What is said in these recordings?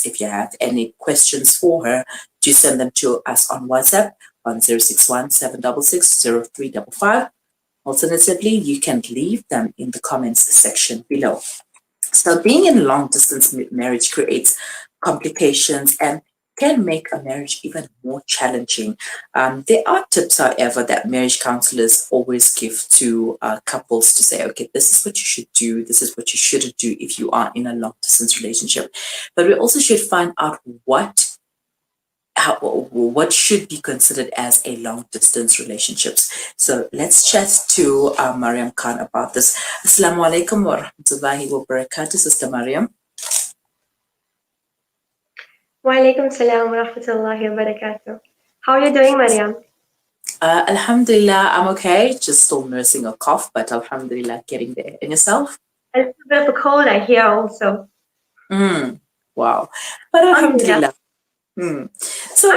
If you have any questions for her, do send them to us on WhatsApp on 061 766 0355. Alternatively, you can leave them in the comments section below. So being in long distance marriage creates complications and can make a marriage even more challenging. There are tips, however, that marriage counselors always give to couples to say, okay, this is what you should do, this is what you shouldn't do if you are in a long distance relationship. But we also should find out what should be considered as a long distance relationships. So let's chat to Mariam Khan about this. Assalamu alaikum wa rahmatullahi wa barakatuh, Sister Mariam. Wa alaikum salam wa rahmatullahi wa barakatuh. How are you doing, Mariam? Alhamdulillah, I'm okay. Just still nursing a cough, but alhamdulillah, getting there. And yourself? A little bit of a cold, I hear also. Wow. But alhamdulillah. So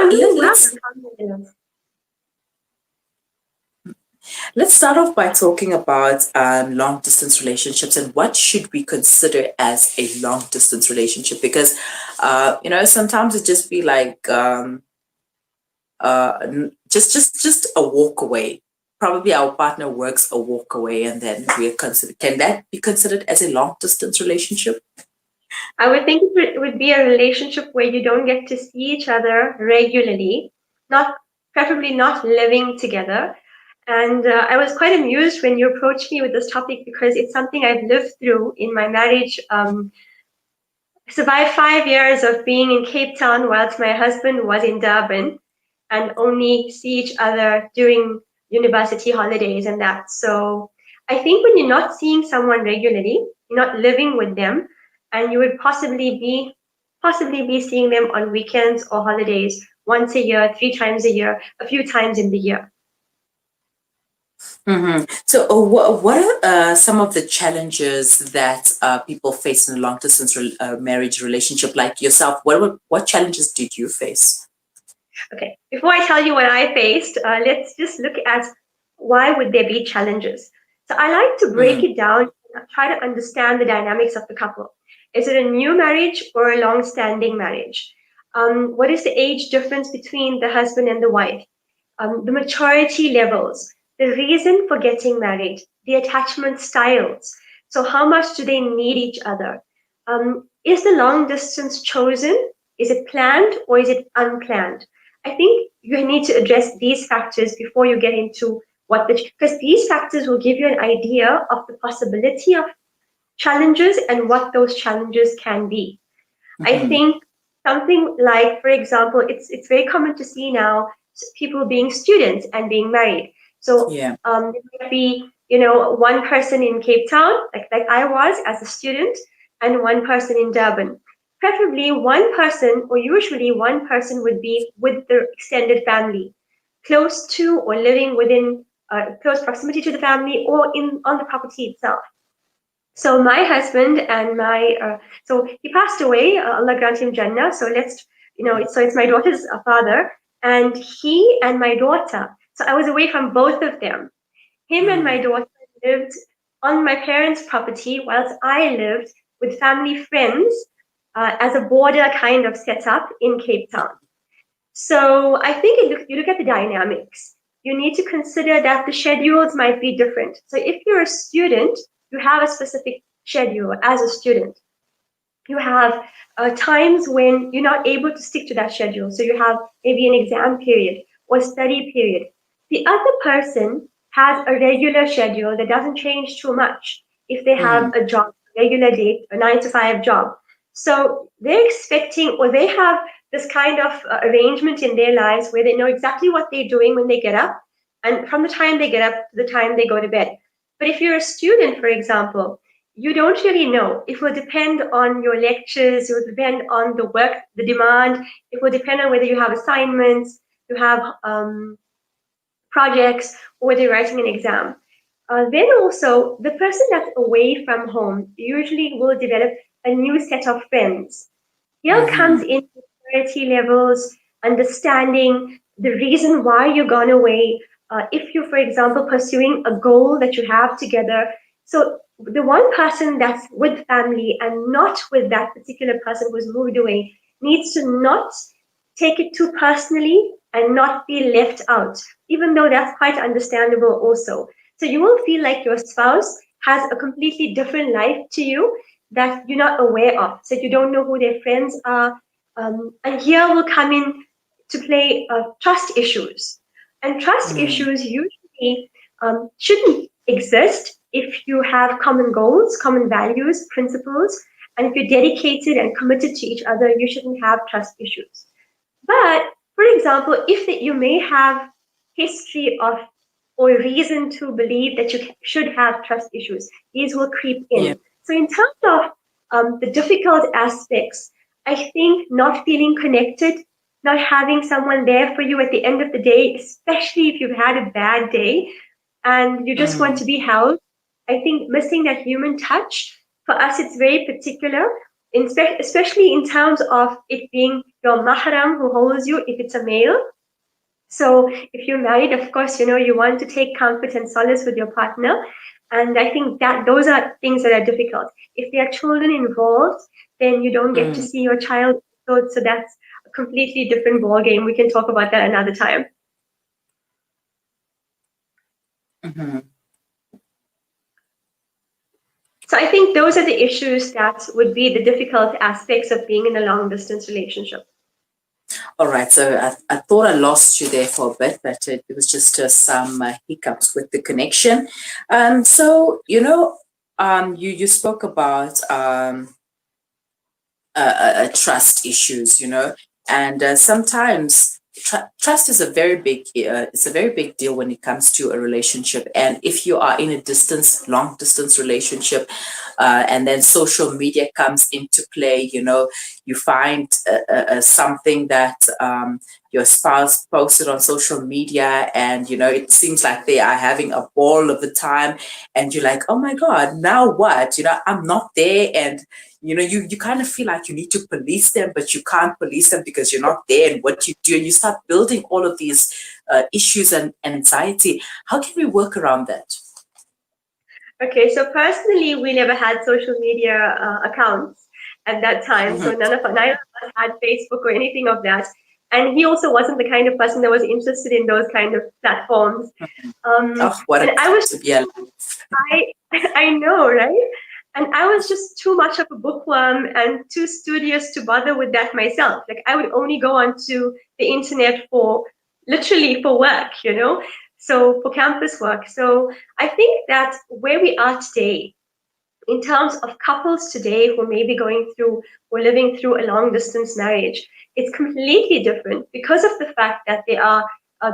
let's start off by talking about long distance relationships and what should we consider as a long distance relationship, because sometimes it just be like just a walk away. Probably our partner works a walk away, and then can that be considered as a long distance relationship? I would think it would be a relationship where you don't get to see each other regularly, preferably not living together. And I was quite amused when you approached me with this topic, because it's something I've lived through in my marriage. Survived 5 years of being in Cape Town whilst my husband was in Durban, and only see each other during university holidays and that. So I think when you're not seeing someone regularly, you're not living with them, and you would possibly be seeing them on weekends or holidays once a year, 3 times a year, a few times in the year. So what are some of the challenges that people face in a long distance marriage relationship like yourself? What challenges did you face? Okay, before I tell you what I faced, let's just look at why would there be challenges. So I like to break it down and try to understand the dynamics of the couple. Is it a new marriage or a long-standing marriage? What is the age difference between the husband and the wife? The maturity levels, the reason for getting married, the attachment styles. So how much do they need each other? Is the long distance chosen? Is it planned or is it unplanned? I think you need to address these factors before you get into because these factors will give you an idea of the possibility of challenges and what those challenges can be. I think something like, for example, it's very common to see now people being students and being married. So there might be, one person in Cape Town, like I was as a student, and one person in Durban. Preferably one person, or usually one person, would be with the extended family, close to or living within close proximity to the family, or on the property itself. So my husband and so he passed away, Allah grant him Jannah. So so it's my daughter's father, and he and my daughter. So I was away from both of them. Him and my daughter lived on my parents' property, whilst I lived with family friends as a border kind of setup in Cape Town. So I think you look at the dynamics. You need to consider that the schedules might be different. So if you're a student, you have a specific schedule as a student. You have times when you're not able to stick to that schedule. So you have maybe an exam period or study period. The other person has a regular schedule that doesn't change too much if they have a job, regular day, a 9-to-5 job. So they're expecting, or they have this kind of arrangement in their lives where they know exactly what they're doing when they get up, and from the time they get up to the time they go to bed. But if you're a student, for example, you don't really know. It will depend on your lectures, it will depend on the work, the demand, it will depend on whether you have assignments, you have projects, or whether you're writing an exam. Then also, the person that's away from home usually will develop a new set of friends. Here comes in maturity levels, understanding the reason why you're gone away. If you're, for example, pursuing a goal that you have together. So the one person that's with family and not with that particular person who's moved away needs to not take it too personally and not be left out, even though that's quite understandable also. So you will feel like your spouse has a completely different life to you that you're not aware of. So you don't know who their friends are. And here will come in to play trust issues. And trust issues usually shouldn't exist if you have common goals, common values, principles, and if you're dedicated and committed to each other, you shouldn't have trust issues. But for example, if you may have history of or reason to believe that you should have trust issues, these will creep Yeah. in. So in terms of the difficult aspects, I think not feeling connected, not having someone there for you at the end of the day, especially if you've had a bad day and you just want to be held. I think missing that human touch, for us, it's very particular, especially in terms of it being your mahram who holds you if it's a male. So if you're married, of course, you want to take comfort and solace with your partner. And I think that those are things that are difficult. If there are children involved, then you don't get to see your child. So that's a completely different ball game. We can talk about that another time. Mm-hmm. So I think those are the issues that would be the difficult aspects of being in a long distance relationship. All right, so I thought I lost you there for a bit, but it was just some hiccups with the connection. So you spoke about trust issues, and sometimes trust is a very big it's a very big deal when it comes to a relationship. And if you are in a long distance relationship, and then social media comes into play, you find something that your spouse posted on social media, and it seems like they are having a ball of the time, and you're like, oh my god, now what? I'm not there. And you kind of feel like you need to police them, but you can't police them because you're not there. And what you do, you start building all of these issues and anxiety. How can we work around that? Okay, so personally, we never had social media accounts at that time. So neither of us had Facebook or anything of that. And he also wasn't the kind of person that was interested in those kind of platforms. Oh, what And a I was, to be alive. I know, right? And I was just too much of a bookworm and too studious to bother with that myself. Like I would only go onto the internet for literally for work. So for campus work. So I think that where we are today, in terms of couples today who may be going through or living through a long distance marriage, it's completely different because of the fact that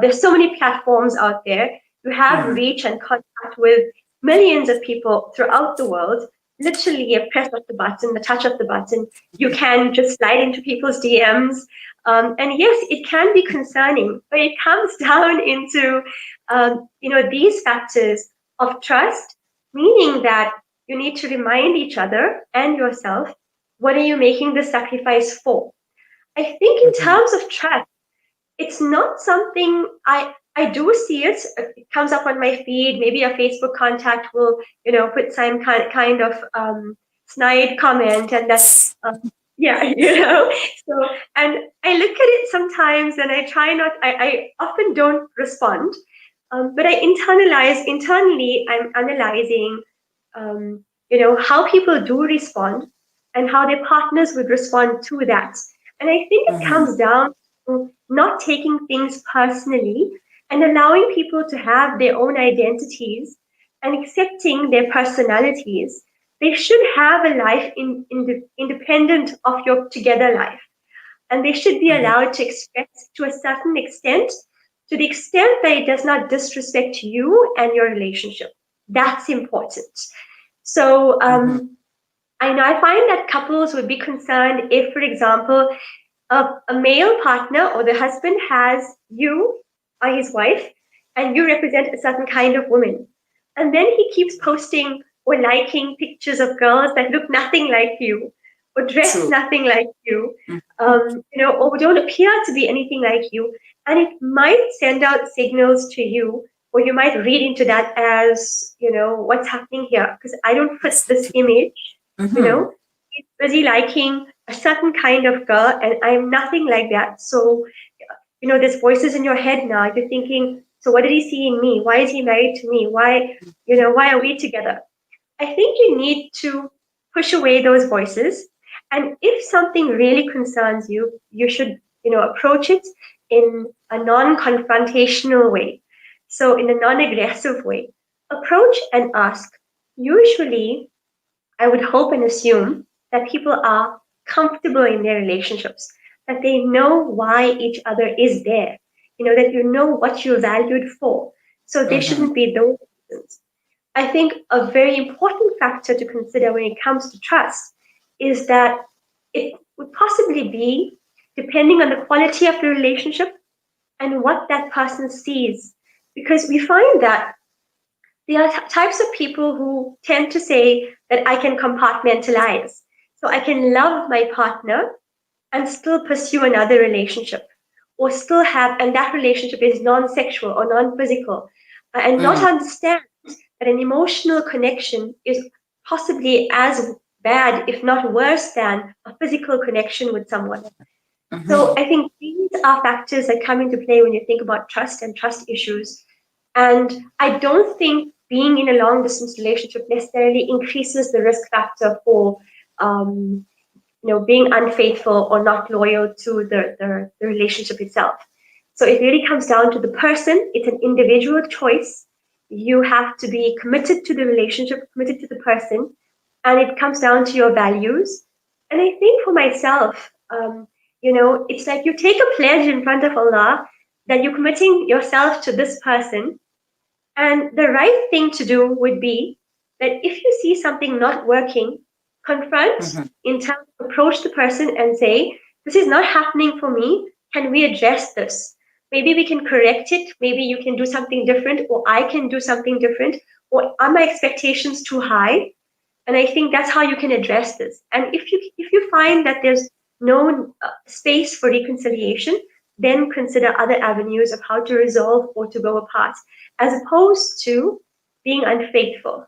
there's so many platforms out there. You have reach and contact with millions of people throughout the world. Literally, a press of the button, the touch of the button, you can just slide into people's DMs. And yes, it can be concerning, but it comes down into these factors of trust, meaning that you need to remind each other and yourself, what are you making the sacrifice for? I think in terms of trust, it's not something I do see it. It comes up on my feed. Maybe a Facebook contact will, put some kind of snide comment, and that's yeah, So, and I look at it sometimes, and I try not. I often don't respond, but I internalize. Internally, I'm analyzing how people do respond and how their partners would respond to that. And I think it comes down to not taking things personally and allowing people to have their own identities and accepting their personalities. They should have a life independent of your together life. And they should be allowed to express to a certain extent, to the extent that it does not disrespect you and your relationship. That's important. So I find that couples would be concerned if, for example, a male partner or the husband has you or his wife, and you represent a certain kind of woman. And then he keeps posting or liking pictures of girls that look nothing like you or dress nothing like you, or don't appear to be anything like you. And it might send out signals to you, or you might read into that as, what's happening here? Because I don't fit this image, you know. he's busy liking a certain kind of girl, and I'm nothing like that. So, there's voices in your head now. You're thinking, so what did he see in me? Why is he married to me? Why are we together? I think you need to push away those voices. And if something really concerns you, you should, approach it in a non-confrontational way. So in a non-aggressive way. Approach and ask. Usually, I would hope and assume that people are comfortable in their relationships, that they know why each other is there, that you know what you're valued for. So there Mm-hmm. shouldn't be those reasons. I think a very important factor to consider when it comes to trust is that it would possibly be depending on the quality of the relationship and what that person sees. Because we find that there are types of people who tend to say that I can compartmentalize. So I can love my partner and still pursue another relationship, or still have, and that relationship is non sexual or non physical, and not Mm-hmm. understand that an emotional connection is possibly as bad, if not worse, than a physical connection with someone. So Mm-hmm. I think these are factors that come into play when you think about trust and trust issues. And I don't think being in a long distance relationship necessarily increases the risk factor for um, being unfaithful or not loyal to the relationship itself. So it really comes down to the person. It's an individual choice. You have to be committed to the relationship, committed to the person, and it comes down to your values. And I think for myself, it's like you take a pledge in front of Allah that you're committing yourself to this person, and the right thing to do would be that if you see something not working, confront, Mm-hmm. in terms of approach the person and say, this is not happening for me. Can we address this? Maybe we can correct it. Maybe you can do something different, or I can do something different. Or are my expectations too high? And I think that's how you can address this. And if you find that there's no space for reconciliation, then consider other avenues of how to resolve or to go apart, as opposed to being unfaithful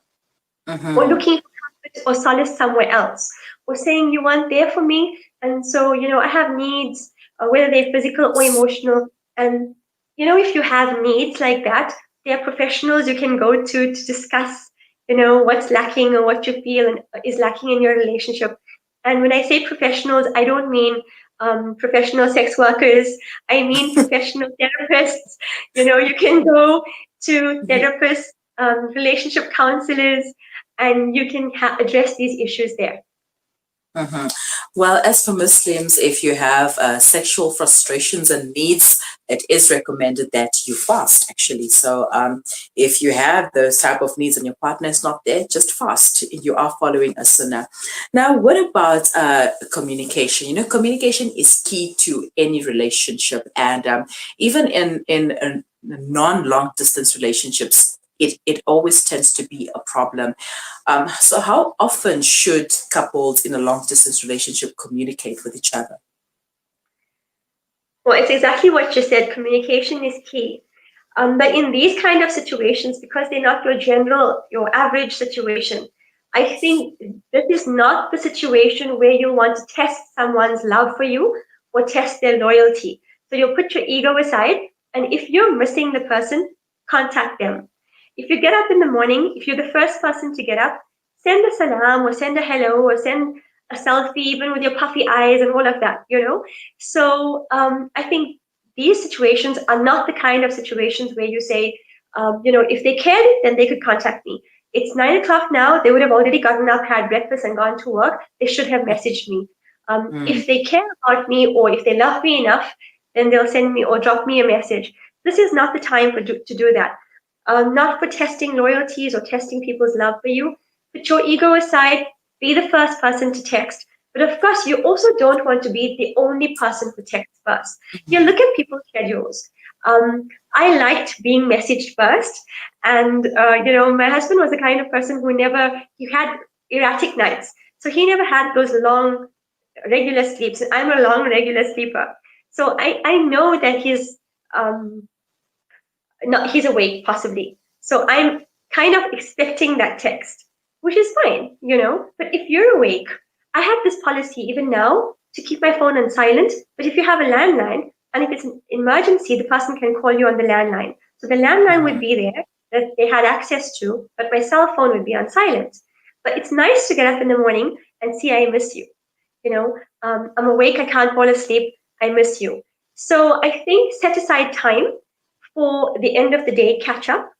or Mm-hmm. looking for comfort or solace somewhere else, or saying you weren't there for me, and so I have needs, whether they're physical or emotional. And if you have needs like that, there are professionals you can go to discuss what's lacking or what you feel and is lacking in your relationship. And when I say professionals, I don't mean professional sex workers. I mean professional therapists. You can go to therapists, relationship counselors, and you can address these issues there. Mm-hmm. Well, as for Muslims, if you have sexual frustrations and needs, it is recommended that you fast, actually. So if you have those type of needs and your partner is not there, just fast. You are following a sunnah. Now, what about communication? Communication is key to any relationship. And even in non-long distance relationships, it always tends to be a problem. So how often should couples in a long distance relationship communicate with each other? Well, it's exactly what you said. Communication is key. But in these kind of situations, because they're not your average situation, I think this is not the situation where you want to test someone's love for you or test their loyalty. So you'll put your ego aside, and if you're missing the person, contact them. If you get up in the morning, if you're the first person to get up, send a salam or send a hello or send a selfie, even with your puffy eyes and all of that. So I think these situations are not the kind of situations where you say, if they cared, then they could contact me. It's 9 o'clock now. They would have already gotten up, had breakfast, and gone to work. They should have messaged me. Mm, If they care about me or if they love me enough, then they'll send me or drop me a message. This is not the time to do that. Not for testing loyalties or testing people's love for you. Put your ego aside. Be the first person to text. But of course, you also don't want to be the only person who texts first. Look at people's schedules. I liked being messaged first, and my husband was the kind of person who he had erratic nights, so he never had those long regular sleeps. And I'm a long regular sleeper, so I know that um, he's awake possibly. So I'm kind of expecting that text, which is fine. But if you're awake, I have this policy even now to keep my phone on silent. But if you have a landline, and if it's an emergency, the person can call you on the landline. So the landline would be there that they had access to, but my cell phone would be on silent. But it's nice to get up in the morning and see I miss you. I'm awake, I can't fall asleep, I miss you. So I think set aside time for the end of the day catch up.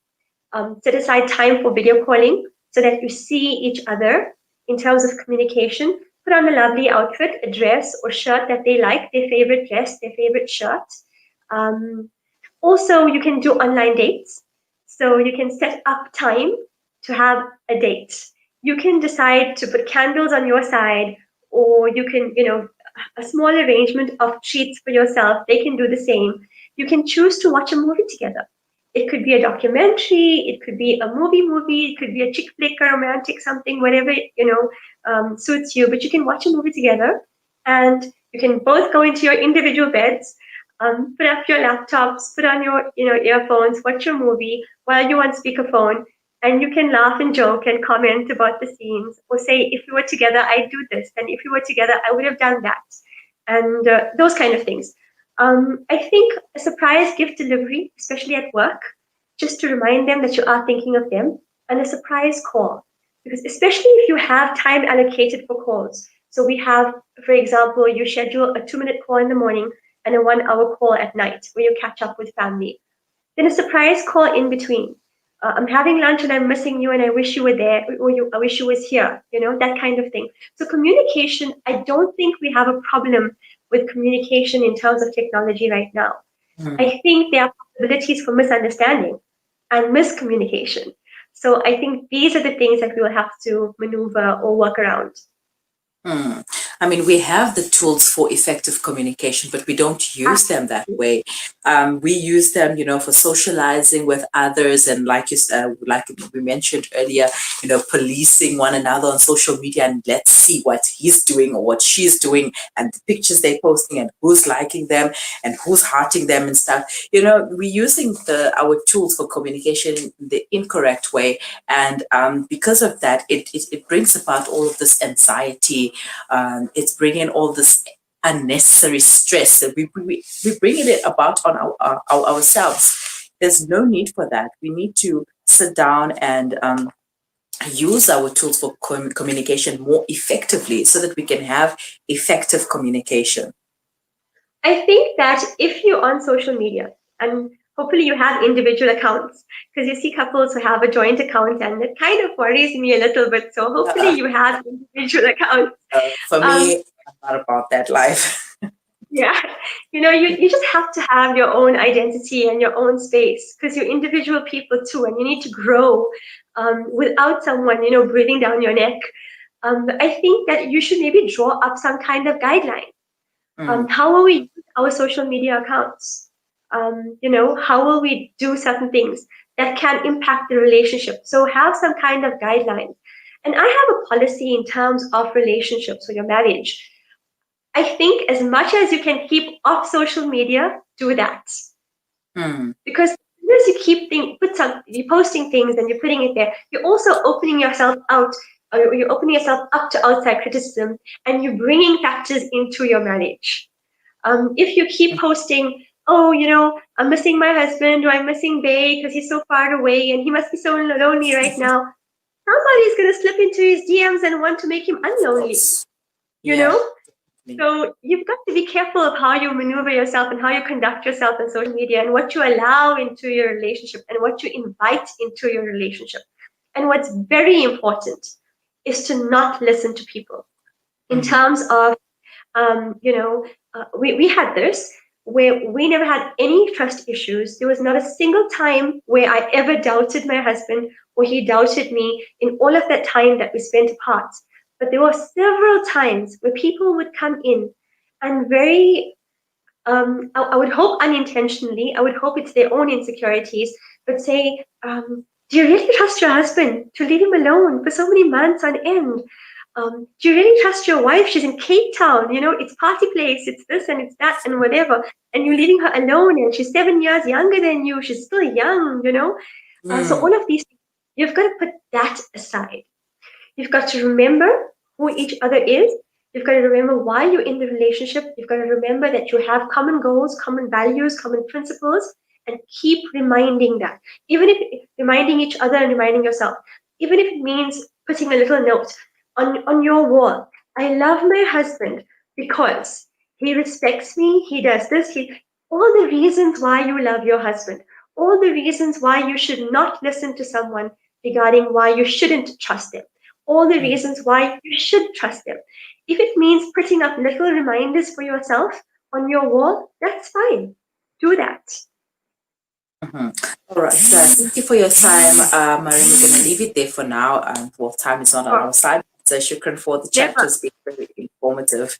Set aside time for video calling so that you see each other in terms of communication. Put on a lovely outfit, a dress or shirt that they like, their favorite dress, their favorite shirt. Um, Also, you can do online dates. So you can set up time to have a date. You can decide to put candles on your side, or you can, a small arrangement of treats for yourself. They can do the same. You can choose to watch a movie together. It could be a documentary, it could be a movie, it could be a chick flick, a romantic something, whatever, suits you. But you can watch a movie together and you can both go into your individual beds, put up your laptops, put on your earphones, watch your movie while you're on speakerphone, and you can laugh and joke and comment about the scenes, or say, if we were together, I'd do this, and if we were together, I would have done that, and those kind of things. I think a surprise gift delivery, especially at work, just to remind them that you are thinking of them, and a surprise call, because especially if you have time allocated for calls. So we have, for example, you schedule a 2-minute call in the morning and a 1-hour call at night where you catch up with family. Then a surprise call in between. I'm having lunch and I'm missing you and I wish you were there, or I wish you was here, that kind of thing. So communication, I don't think we have a problem with communication in terms of technology right now. I think there are possibilities for misunderstanding and miscommunication. So I think these are the things that we will have to maneuver or work around. I mean, we have the tools for effective communication, but we don't use them that way. We use them, for socializing with others, and like we mentioned earlier, policing one another on social media, and let's see what he's doing or what she's doing, and the pictures they're posting, and who's liking them, and who's hearting them and stuff. We're using our tools for communication in the incorrect way, and because of that, it brings about all of this anxiety. It's bringing all this unnecessary stress that we bringing it about on ourselves. There's no need for that. We need to sit down and use our tools for communication more effectively so that we can have effective communication. I think that if you're on social media, and hopefully you have individual accounts, because you see couples who have a joint account, and it kind of worries me a little bit. So hopefully you have individual accounts. For me, I'm not about that life. Yeah, you just have to have your own identity and your own space, because you're individual people too, and you need to grow without someone, breathing down your neck. I think that you should maybe draw up some kind of guideline. How will we use our social media accounts? How will we do certain things that can impact the relationship? So have some kind of guidelines. And I have a policy in terms of relationships or your marriage. I think as much as you can keep off social media, do that. Because as you keep you're posting things and you're putting it there, you're also opening yourself out, or you're opening yourself up to outside criticism, and you're bringing factors into your marriage. If you keep posting, oh, I'm missing my husband, or I'm missing Bay because he's so far away and he must be so lonely right now, somebody's going to slip into his DMs and want to make him unlonely, you know? So you've got to be careful of how you maneuver yourself and how you conduct yourself on social media, and what you allow into your relationship and what you invite into your relationship. And what's very important is to not listen to people in terms of, we had this where we never had any trust issues. There was not a single time where I ever doubted my husband or he doubted me in all of that time that we spent apart. But there were several times where people would come in and I would hope unintentionally, I would hope it's their own insecurities, but say, do you really trust your husband to leave him alone for so many months on end? Do you really trust your wife? She's in Cape Town, it's party place, it's this and it's that and whatever. And you're leaving her alone, and she's 7 years younger than you. She's still young, So all of these things, you've got to put that aside. You've got to remember who each other is. You've got to remember why you're in the relationship. You've got to remember that you have common goals, common values, common principles, and keep reminding that. Even if reminding each other and reminding yourself, even if it means putting a little note on your wall. I love my husband because he respects me, he does this, all the reasons why you love your husband, all the reasons why you should not listen to someone regarding why you shouldn't trust them, all the reasons why you should trust them. If it means putting up little reminders for yourself on your wall, that's fine. Do that. All right. Thank you for your time, Mariam. We're going to leave it there for now. Well, time is not on our side. So shukran for the chat. Never. It's been very informative.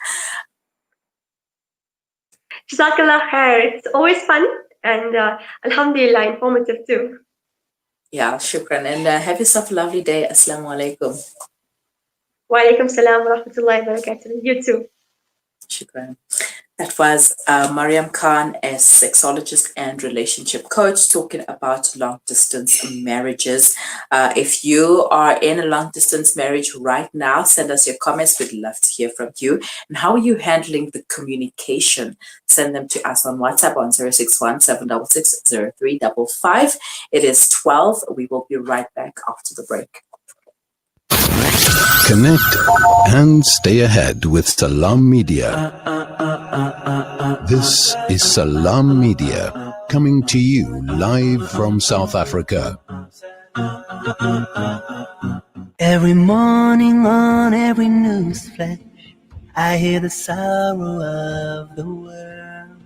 Jazakallah khair. It's always fun and alhamdulillah, informative too. Yeah, shukran. And have yourself a lovely day. Assalamu alaikum. Wa alaikum salam wa rahmatullahi wa barakatuh. You too. Shukran. That was Mariam Khan, a sexologist and relationship coach, talking about long distance marriages. If you are in a long distance marriage right now, send us your comments. We'd love to hear from you. And how are you handling the communication? Send them to us on WhatsApp on 061 766 0355. It is 12. We will be right back after the break. Connect and stay ahead with Salam Media. This is Salam Media, coming to you live from South Africa. Every morning on every news flash, I hear the sorrow of the world.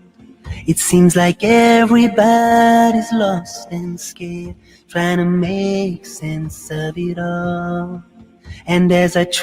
It seems like everybody's lost and scared, trying to make sense of it all. And as I try